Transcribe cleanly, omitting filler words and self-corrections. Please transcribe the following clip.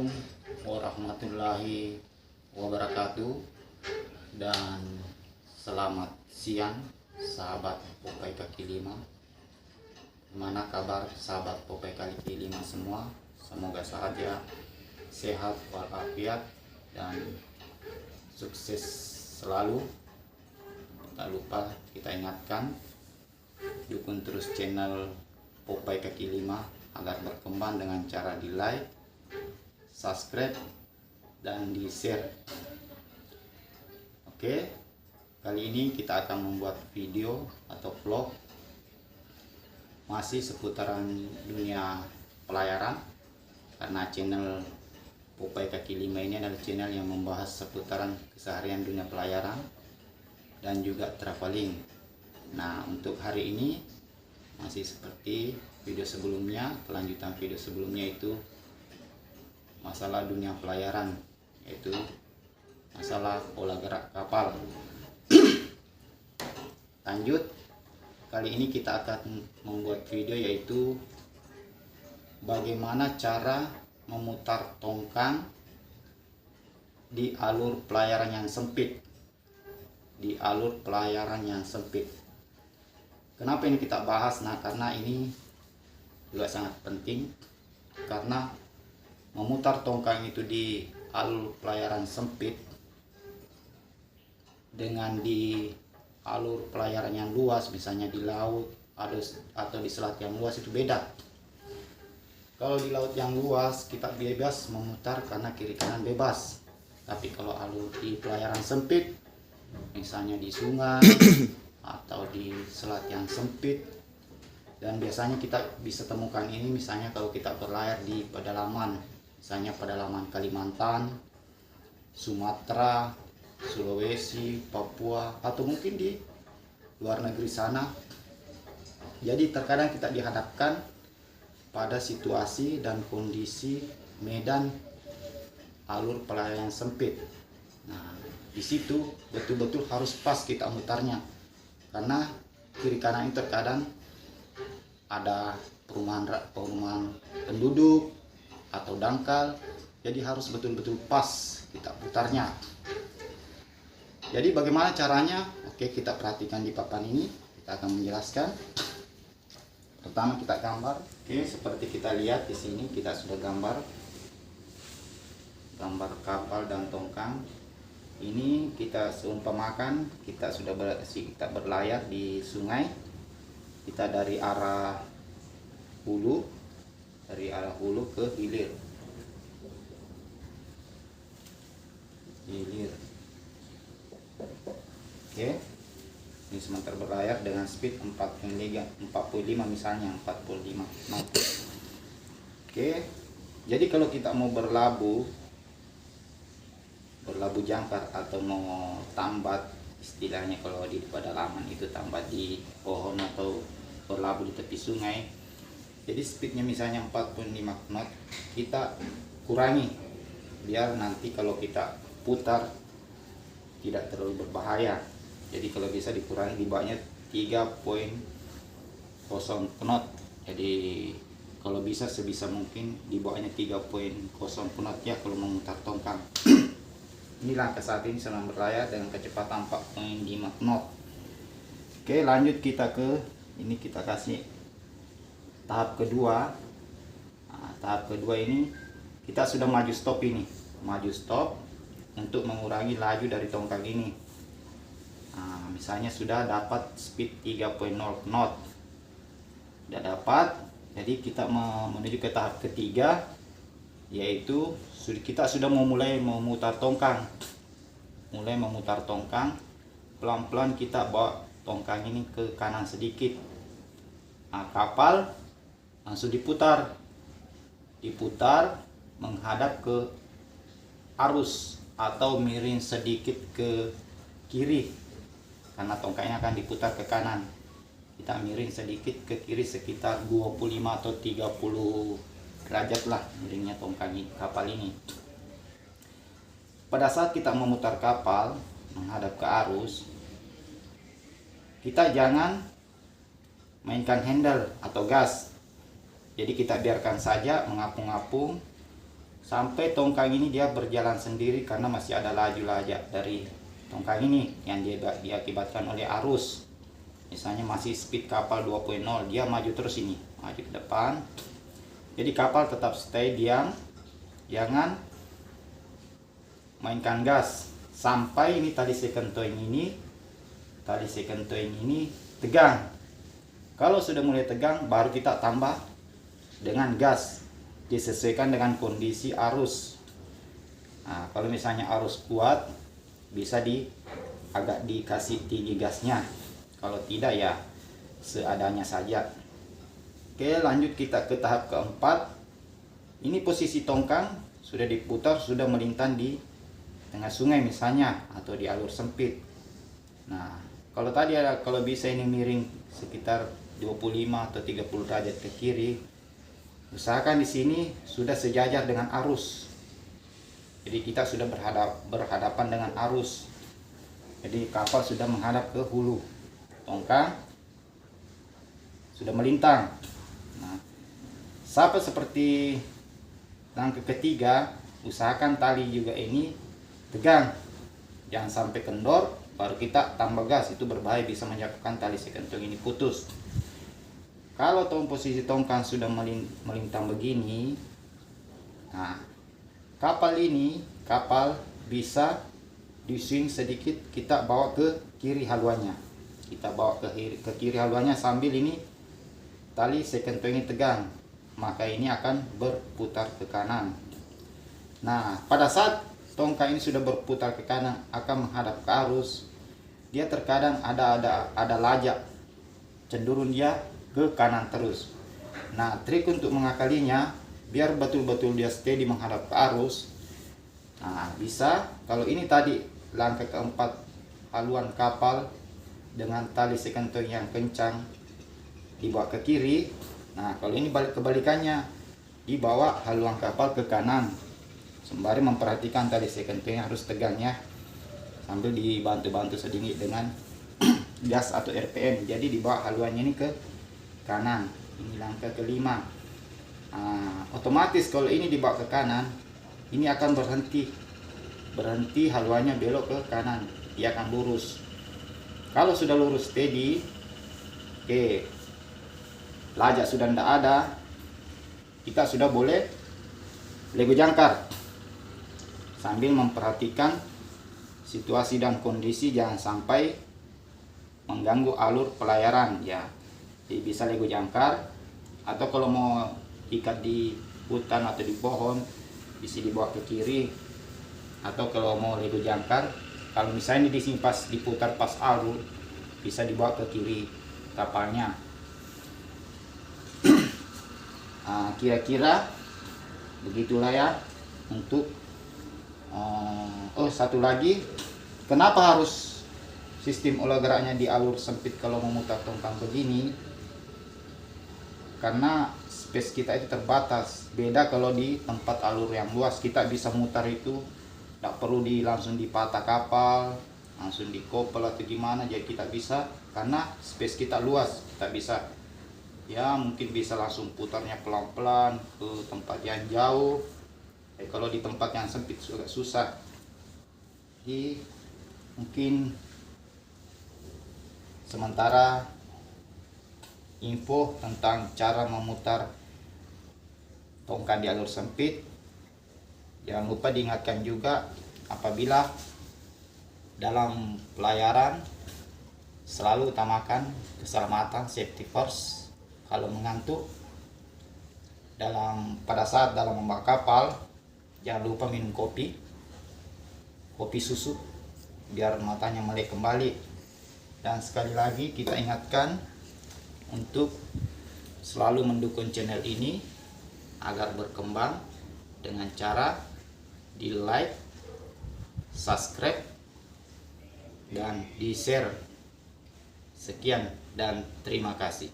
Assalamualaikum warahmatullahi wabarakatuh, dan selamat siang sahabat Popeye kaki lima. Gimana kabar sahabat Popeye kaki lima semua? Semoga saja sehat walafiat dan sukses selalu. Tak lupa kita ingatkan, dukung terus channel Popeye kaki lima agar berkembang dengan cara di like, subscribe, dan di share. Oke, kali ini kita akan membuat video atau vlog masih seputaran dunia pelayaran, karena channel Popeye kaki lima ini adalah channel yang membahas seputaran keseharian dunia pelayaran dan juga traveling. Nah, untuk hari ini masih seperti video sebelumnya, kelanjutan video sebelumnya, itu masalah dunia pelayaran, yaitu masalah pola gerak kapal. Lanjut, kali ini kita akan membuat video yaitu bagaimana cara memutar tongkang di alur pelayaran yang sempit. Di alur pelayaran yang sempit. Kenapa ini kita bahas? Nah, karena ini juga sangat penting, karena memutar tongkang itu di alur pelayaran sempit dengan di alur pelayaran yang luas, misalnya di laut atau di selat yang luas, itu beda. Kalau di laut yang luas kita bebas memutar karena kiri kanan bebas, tapi kalau alur di pelayaran sempit, misalnya di sungai atau di selat yang sempit, dan biasanya kita bisa temukan ini misalnya kalau kita berlayar di pedalaman, misalnya pedalaman Kalimantan, Sumatera, Sulawesi, Papua, atau mungkin di luar negeri sana. Jadi terkadang kita dihadapkan pada situasi dan kondisi medan alur pelayaran sempit. Nah, di situ betul-betul harus pas kita mutarnya, karena kiri kanan itu terkadang ada perumahan penduduk atau dangkal, jadi harus betul-betul pas kita putarnya. Jadi bagaimana caranya? Oke, kita perhatikan di papan ini, kita akan menjelaskan. Pertama kita gambar. Oke, seperti kita lihat di sini kita sudah gambar kapal dan tongkang. Ini kita seumpamakan kita sudah berlayar di sungai. Kita dari arah hulu ke hilir. Oke, ini sementara berlayar dengan speed 45 misalnya, 45 knot. Oke, jadi kalau kita mau berlabuh jangkar atau mau tambat, istilahnya kalau di pedalaman itu tambat di pohon atau berlabuh di tepi sungai, jadi speednya misalnya 45 knot, kita kurangi biar nanti kalau kita putar tidak terlalu berbahaya. Jadi kalau bisa dikurangi, dibawanya 3.0 knot. Jadi kalau bisa sebisa mungkin dibawanya 3.0 knot ya kalau memutar tongkang. Inilah saat ini sedang berlayar dengan kecepatan 4.5 knot. Oke, lanjut kita ke ini, kita kasih tahap kedua. Nah, tahap kedua ini kita sudah maju stop untuk mengurangi laju dari tongkang ini. Nah, misalnya sudah dapat speed 3.0 knot, sudah dapat. Jadi kita menuju ke tahap ketiga, yaitu kita sudah mulai memutar tongkang. Pelan-pelan kita bawa tongkang ini ke kanan sedikit. Nah, kapal langsung diputar menghadap ke arus atau miring sedikit ke kiri, karena tongkangnya akan diputar ke kanan. Kita miring sedikit ke kiri sekitar 25 atau 30 derajat lah miringnya tongkang kapal ini. Pada saat kita memutar kapal menghadap ke arus, kita jangan mainkan handle atau gas. Jadi kita biarkan saja mengapung-apung sampai tongkang ini dia berjalan sendiri karena masih ada laju-laju dari tongkang ini yang diakibatkan oleh arus. Misalnya masih speed kapal 2.0, dia maju terus ini, maju ke depan. Jadi kapal tetap stay diam, jangan mainkan gas sampai ini tali second towing ini tegang. Kalau sudah mulai tegang baru kita tambah dengan gas, disesuaikan dengan kondisi arus. Nah, kalau misalnya arus kuat bisa agak dikasih tinggi gasnya, kalau tidak ya seadanya saja. Oke, lanjut kita ke tahap keempat. Ini posisi tongkang sudah diputar, sudah melintang di tengah sungai misalnya atau di alur sempit. Nah, kalau tadi kalau bisa ini miring sekitar 25 atau 30 derajat ke kiri, usahakan di sini sudah sejajar dengan arus. Jadi kita sudah berhadapan dengan arus. Jadi kapal sudah menghadap ke hulu, tongkang sudah melintang. Nah, sampai seperti langkah ketiga, usahakan tali juga ini tegang, jangan sampai kendor. Baru kita tambah gas, itu berbahaya, bisa menyebabkan tali second towing ini putus. Kalau posisi tongkang sudah melintang begini, nah kapal bisa diswing sedikit, kita bawa ke kiri haluannya. Kita bawa ke kiri haluannya sambil ini tali second towing ini tegang, maka ini akan berputar ke kanan. Nah, pada saat tongkang ini sudah berputar ke kanan akan menghadap ke arus, dia terkadang ada lajak, cenderung dia ke kanan terus. Nah, trik untuk mengakalinya biar betul-betul dia steady menghadap ke arus. Nah, bisa kalau ini tadi langkah keempat, haluan kapal dengan tali second towing yang kencang dibawa ke kiri. Nah, kalau ini kebalikannya, dibawa haluan kapal ke kanan, sembari memperhatikan tali second towing harus tegangnya, sambil dibantu-bantu sedikit dengan gas atau RPM. Jadi dibawa haluannya ini ke kanan. Ini langkah kelima. Otomatis kalau ini dibawa ke kanan, ini akan berhenti haluannya belok ke kanan, dia akan lurus. Kalau sudah lurus steady, oke, lajak sudah tidak ada, kita sudah boleh lego jangkar sambil memperhatikan situasi dan kondisi, jangan sampai mengganggu alur pelayaran ya. Jadi bisa lego jangkar, atau kalau mau ikat di hutan atau di pohon bisa dibawa ke kiri. Atau kalau mau lego jangkar, kalau misalnya di sini pas diputar pas alur, bisa dibawa ke kiri kapalnya. Kira-kira begitulah ya untuk satu lagi, kenapa harus sistem olah geraknya di alur sempit kalau memutar tongkang begini? Karena space kita itu terbatas. Beda kalau di tempat alur yang luas, kita bisa mutar itu tidak perlu langsung dipatah kapal, langsung dikopel atau gimana. Jadi kita bisa, karena space kita luas, kita bisa ya mungkin bisa langsung putarnya pelan-pelan ke tempat yang jauh. Kalau di tempat yang sempit agak susah. Jadi mungkin sementara info tentang cara memutar tongkang di alur sempit. Jangan lupa diingatkan juga, apabila dalam pelayaran selalu utamakan keselamatan, safety first. Kalau mengantuk pada saat dalam membawa kapal, jangan lupa minum kopi susu biar matanya melek kembali. Dan sekali lagi kita ingatkan untuk selalu mendukung channel ini agar berkembang dengan cara di like, subscribe, dan di share. Sekian dan terima kasih.